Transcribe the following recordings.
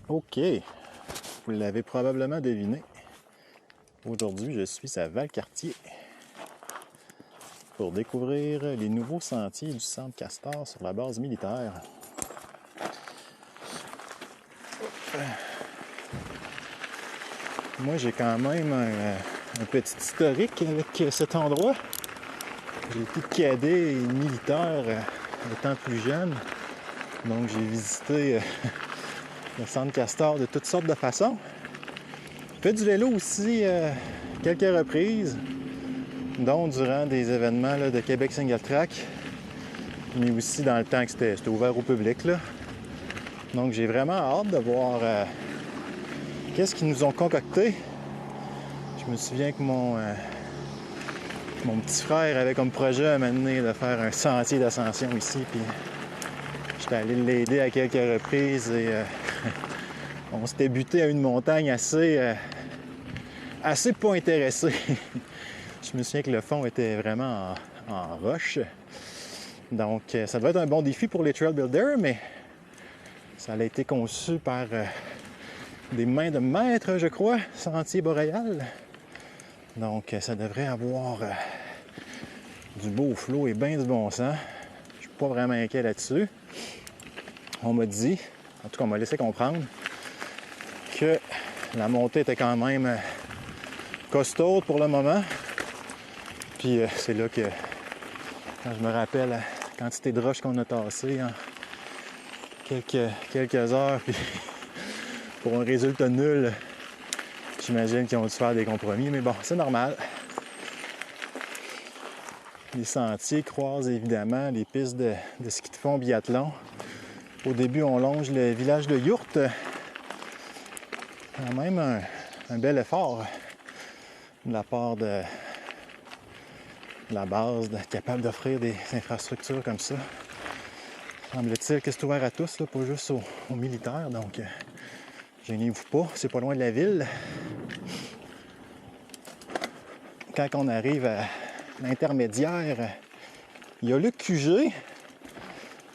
OK, vous l'avez probablement deviné. Aujourd'hui, je suis à Valcartier pour découvrir les nouveaux sentiers du Centre Castor sur la base militaire. Moi, j'ai quand même un petit historique avec cet endroit. J'ai été cadet et militaire étant plus jeune. Donc, j'ai visité le Centre Castor de toutes sortes de façons. J'ai fait du vélo aussi quelques reprises, dont durant des événements là, de Québec Single Track, mais aussi dans le temps que c'était ouvert au public. Là. Donc, j'ai vraiment hâte de voir qu'est-ce qu'ils nous ont concocté. Je me souviens que mon petit frère avait comme projet à m'amener de faire un sentier d'ascension ici, puis j'étais allé l'aider à quelques reprises et on s'était buté à une montagne assez pas intéressé. Je me souviens que le fond était vraiment en roche. Donc, ça devait être un bon défi pour les trail builders, mais ça a été conçu par des mains de maître, je crois, Sentier Boréal. Donc, ça devrait avoir du beau flow et bien du bon sens. Je suis pas vraiment inquiet là-dessus. On m'a dit, en tout cas, on m'a laissé comprendre que la montée était quand même costaude pour le moment. Puis c'est là que, quand je me rappelle la quantité de roches qu'on a tassées en quelques heures, puis pour un résultat nul, j'imagine qu'ils ont dû faire des compromis, mais bon, c'est normal. Les sentiers croisent évidemment les pistes de ski de fond biathlon. Au début, on longe le village de Yourte. Quand même un bel effort de la part de la base, d'être capable d'offrir des infrastructures comme ça. Semble-t-il que c'est ouvert à tous, là, pas juste aux militaires. Donc, gênez-vous pas, c'est pas loin de la ville. Quand on arrive à l'intermédiaire, il y a le QG.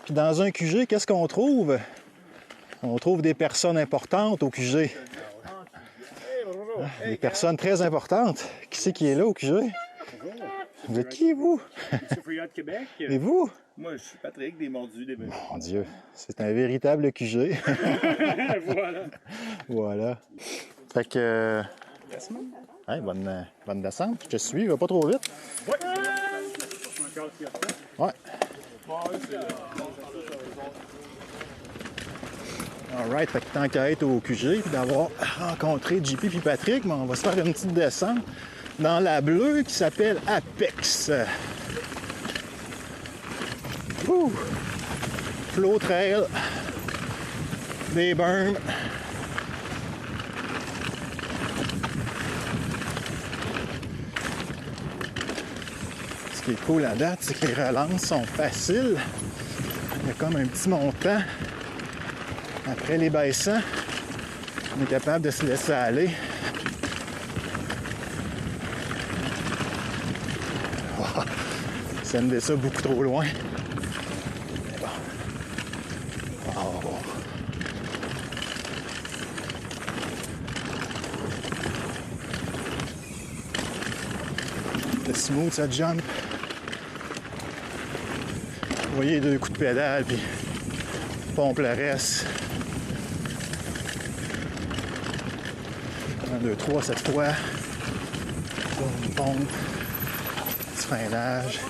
Puis dans un QG, qu'est-ce qu'on trouve? On trouve des personnes importantes au QG. Des personnes très importantes. Qui c'est qui est là au QG? Vous êtes qui, vous? Monsieur Fouillard de Québec. Et vous? Moi, je suis Patrick, des Mordus, des Bébés. Mon Dieu, c'est un véritable QG. Voilà. Voilà. Fait que... Hey, bonne descente. Je te suis, va pas trop vite. Ouais. Alright, fait que tant qu'à être au QG puis d'avoir rencontré JP puis Patrick, mais on va se faire une petite descente dans la bleue qui s'appelle Apex. Ouh! Flow trail, des berms. Ce qui est cool à date, c'est que les relances sont faciles. Il y a comme un petit montant. Après les baissants, on est capable de se laisser aller. Oh, ça me fait ça beaucoup trop loin. Mais bon. Oh. C'est smooth, ça jump. Vous voyez, 2 coups de pédale, puis pompe le reste. 1, 2, 3 cette fois. Pompe. Petit freinage.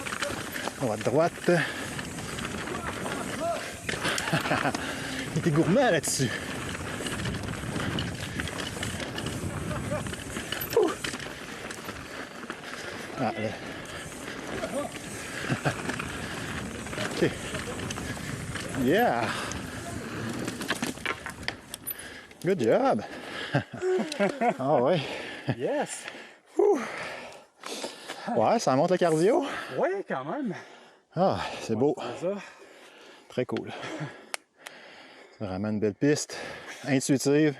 Droite. Il était gourmand là-dessus. Ah, là. OK. Yeah! Good job! Ah ouais. Yes! Ouais, ça monte le cardio. Oui, quand même. Ah, c'est beau. C'est ça. Très cool. C'est vraiment une belle piste. Intuitive.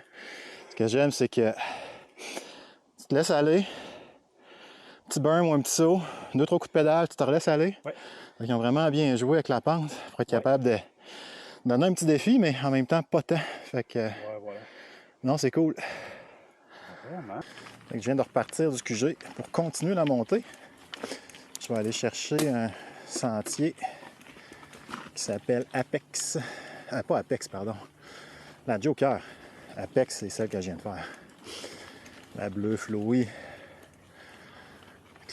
Ce que j'aime, c'est que tu te laisses aller. Petit burn ou un petit saut. 2-3 coups de pédale, tu te relaisses aller. Ouais. Donc, ils ont vraiment bien joué avec la pente pour être capable de donner un petit défi, mais en même temps, pas tant. Fait que Ouais, voilà. Non, c'est cool. Vraiment. Fait que je viens de repartir du QG pour continuer la montée. Je vais aller chercher un sentier qui s'appelle Apex. Pas Apex, pardon. La Joker. Apex, c'est celle que je viens de faire. La bleue flowy.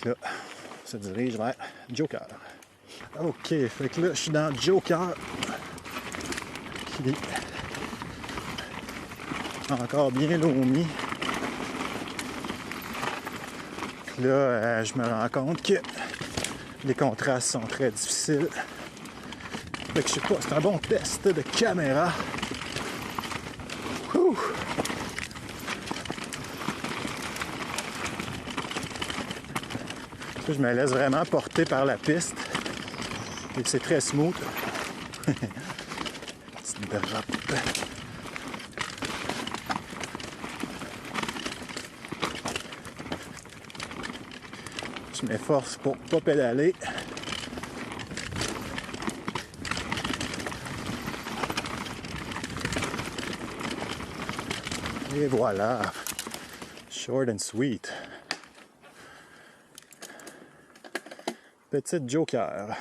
Là, on se dirige vers Joker. OK, fait que là, je suis dans Joker. Qui est encore bien lomi. Là, je me rends compte que les contrastes sont très difficiles. Fait que je sais pas, c'est un bon test de caméra. Ouh. Je me laisse vraiment porter par la piste. Et c'est très smooth. Petite dérape. Je m'efforce pour ne pas pédaler. Et voilà. Short and sweet. Petite Joker.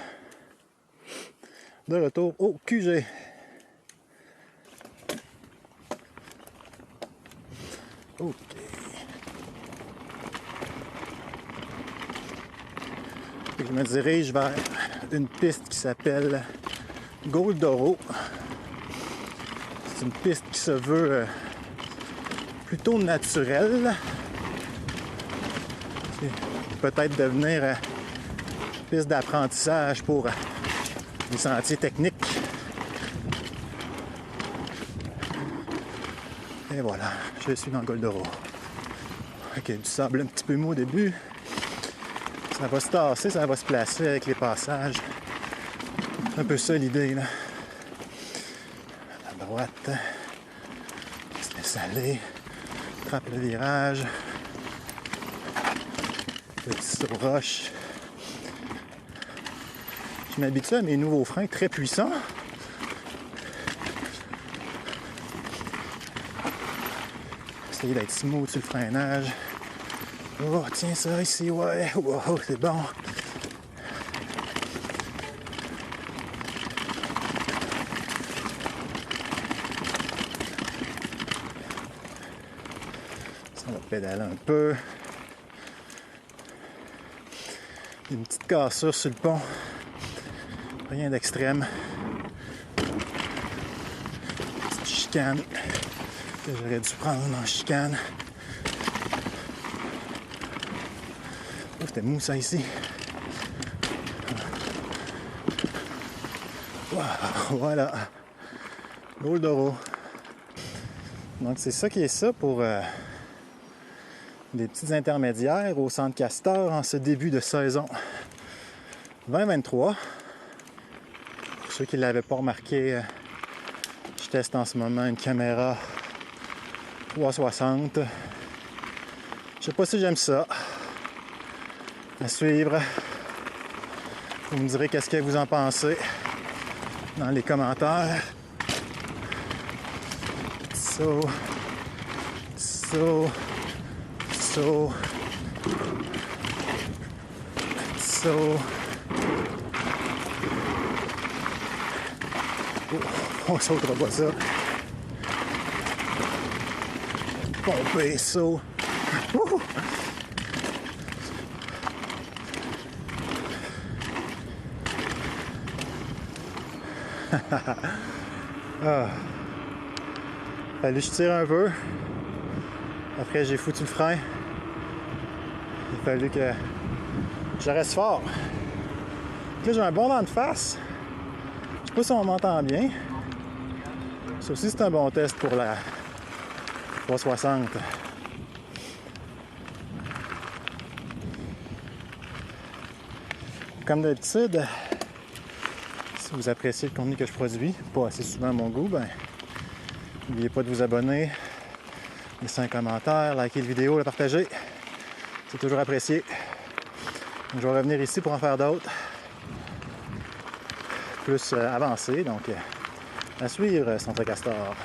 De retour au QG. OK. Je me dirige vers une piste qui s'appelle Goldoro. C'est une piste qui se veut plutôt naturelle. Peut-être devenir piste d'apprentissage pour les sentiers techniques. Et voilà, je suis dans Goldoro. Ok, du sable un petit peu mou au début. Ça va se tasser, ça va se placer avec les passages. C'est un peu ça l'idée, là. À droite, se laisse aller, attrape le virage. Petit saut roche. Je m'habitue à mes nouveaux freins très puissants. Essayer d'être smooth sur le freinage. Oh, tiens ça ici, ouais. Oh, c'est bon. Ça va pédaler un peu. Une petite cassure sur le pont. Rien d'extrême. Petite chicane que j'aurais dû prendre en chicane. Oh, c'était mou ça ici. Wow, voilà. Goldoro. Donc c'est ça qui est ça pour des petites intermédiaires au Centre Castor en ce début de saison 2023. Pour ceux qui ne l'avaient pas remarqué, je teste en ce moment une caméra 360. Je sais pas si j'aime ça. À suivre. Vous me direz qu'est-ce que vous en pensez dans les commentaires. So. On sautera pas ça. Pomper, saut. Ah. Fallait que je tire un peu. Après, j'ai foutu le frein. Il a fallu que je reste fort. Là, j'ai un bon vent de face. Je sais pas si on m'entend bien. Ça aussi, c'est un bon test pour la 360. Comme d'habitude, si vous appréciez le contenu que je produis, pas assez souvent à mon goût, ben, n'oubliez pas de vous abonner, laisser un commentaire, liker la vidéo, la partager. C'est toujours apprécié. Je vais revenir ici pour en faire d'autres. Plus avancés, donc à suivre, Centre Castor.